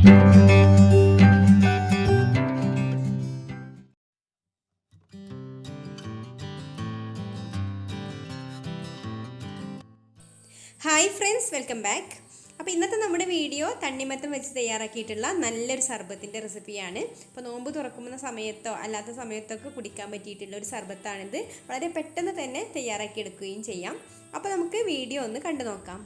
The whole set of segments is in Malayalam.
Hi friends, welcome back. അപ്പോൾ ഇന്നത്തെ നമ്മുടെ വീഡിയോ തണ്ണിമത്തം വെച്ച് തയ്യാറാക്കിയിട്ടുള്ള നല്ലൊരു സർബത്തിൻ്റെ റെസിപ്പിയാണ്. അപ്പോൾ നോമ്പ് തുറക്കുന്ന സമയത്തോ അല്ലാത്ത സമയത്തൊക്കെ കുടിക്കാൻ പറ്റിയിട്ടുള്ള ഒരു സർബത്താണിത്. വളരെ പെട്ടെന്ന് തന്നെ തയ്യാറാക്കിയെടുക്കുകയും ചെയ്യാം. അപ്പോൾ നമുക്ക് വീഡിയോ ഒന്ന് കണ്ടു നോക്കാം.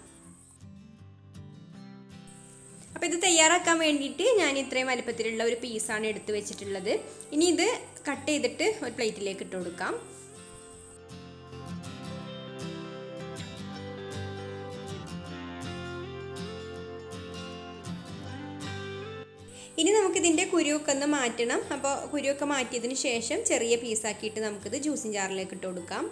അപ്പോൾ ഇത് തയ്യാറാക്കാൻ വേണ്ടിയിട്ട് ഞാൻ ഇത്രയും വലുപ്പത്തിലുള്ള ഒരു പീസാണ് എടുത്ത് വെച്ചിട്ടുള്ളത്. ഇനി ഇത് കട്ട് ചെയ്തിട്ട് ഒരു പ്ലേറ്റിലേക്ക് ഇട്ട് കൊടുക്കാം. ഇനി നമുക്കിതിൻ്റെ കുരുവൊക്കെ ഒന്ന് മാറ്റണം. അപ്പോൾ കുരുവൊക്കെ മാറ്റിയതിന് ശേഷം ചെറിയ പീസാക്കിയിട്ട് നമുക്കിത് ജ്യൂസിൻ ജാറിലേക്ക് ഇട്ട് കൊടുക്കാം.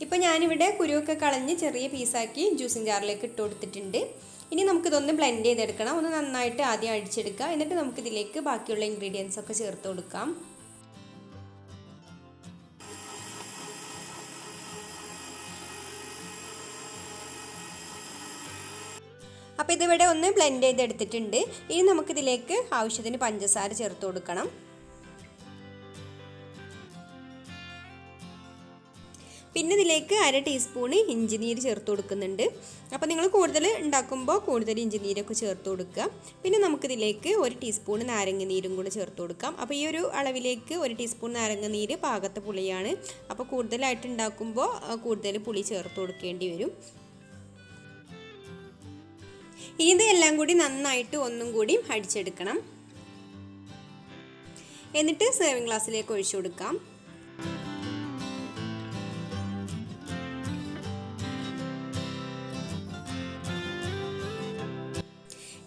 ഇപ്പോൾ ഞാനിവിടെ കുരുവൊക്കെ കളഞ്ഞ് ചെറിയ പീസാക്കി ജ്യൂസിൻ ജാറിലേക്ക് ഇട്ട് കൊടുത്തിട്ടുണ്ട്. ഇനി നമുക്കിതൊന്ന് ബ്ലെൻഡ് ചെയ്തെടുക്കണം. ഒന്ന് നന്നായിട്ട് ആദ്യം അടിച്ചെടുക്കുക. എന്നിട്ട് നമുക്കിതിലേക്ക് ബാക്കിയുള്ള ഇൻഗ്രീഡിയൻസ് ഒക്കെ ചേർത്ത് കൊടുക്കാം. അപ്പോൾ ഇതിവിടെ ഒന്ന് ബ്ലെൻഡ് ചെയ്തെടുത്തിട്ടുണ്ട്. ഇനി നമുക്കിതിലേക്ക് ആവശ്യത്തിന് പഞ്ചസാര ചേർത്ത് കൊടുക്കണം. പിന്നെ ഇതിലേക്ക് 1/2 ടീസ്പൂണ് ഇഞ്ചിനീര് ചേർത്ത് കൊടുക്കുന്നുണ്ട്. അപ്പോൾ നിങ്ങൾ കൂടുതൽ ഉണ്ടാക്കുമ്പോൾ കൂടുതൽ ഇഞ്ചിനീരൊക്കെ ചേർത്ത് കൊടുക്കുക. പിന്നെ നമുക്കിതിലേക്ക് 1 ടീസ്പൂണ് നാരങ്ങ നീരും കൂടെ ചേർത്ത് കൊടുക്കാം. അപ്പോൾ ഈ ഒരു അളവിലേക്ക് 1 ടീസ്പൂൺ നാരങ്ങ നീര് പാകത്തെ പുളിയാണ്. അപ്പോൾ കൂടുതലായിട്ട് ഉണ്ടാക്കുമ്പോൾ കൂടുതൽ പുളി ചേർത്ത് കൊടുക്കേണ്ടി വരും. ഇനി ഇത് എല്ലാം കൂടി നന്നായിട്ട് ഒന്നും കൂടി അടിച്ചെടുക്കണം. എന്നിട്ട് സെർവിങ് ഗ്ലാസ്സിലേക്ക് ഒഴിച്ചു കൊടുക്കാം.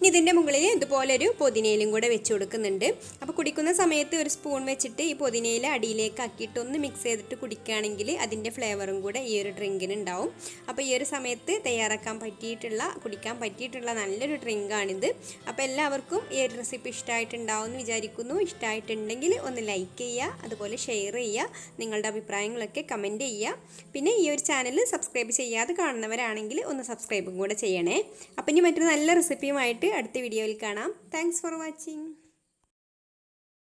ഇതിൻ്റെ മുകളിൽ ഇതുപോലൊരു പുതിനയിലും കൂടെ വെച്ച് കൊടുക്കുന്നുണ്ട്. അപ്പോൾ കുടിക്കുന്ന സമയത്ത് ഒരു സ്പൂൺ വെച്ചിട്ട് ഈ പുതിനയില അടിയിലേക്ക് ആക്കിയിട്ട് ഒന്ന് മിക്സ് ചെയ്തിട്ട് കുടിക്കുകയാണെങ്കിൽ അതിൻ്റെ ഫ്ലേവറും കൂടെ ഈ ഒരു ഡ്രിങ്കിന് ഉണ്ടാവും. അപ്പോൾ ഈ ഒരു സമയത്ത് കുടിക്കാൻ പറ്റിയിട്ടുള്ള നല്ലൊരു ഡ്രിങ്കാണിത്. അപ്പോൾ എല്ലാവർക്കും ഈ ഒരു റെസിപ്പി ഇഷ്ടമായിട്ടുണ്ടാവും എന്ന് വിചാരിക്കുന്നു. ഇഷ്ടമായിട്ടുണ്ടെങ്കിൽ ഒന്ന് ലൈക്ക് ചെയ്യുക, അതുപോലെ ഷെയർ ചെയ്യുക, നിങ്ങളുടെ അഭിപ്രായങ്ങളൊക്കെ കമൻറ്റ് ചെയ്യുക. പിന്നെ ഈ ഒരു ചാനൽ സബ്സ്ക്രൈബ് ചെയ്യാതെ കാണുന്നവരാണെങ്കിൽ ഒന്ന് സബ്സ്ക്രൈബും കൂടെ ചെയ്യണേ. അപ്പോൾ ഇനി മറ്റൊരു നല്ല റെസിപ്പിയുമായിട്ട് അടുത്ത വീഡിയോയിൽ കാണാം. Thanks for watching.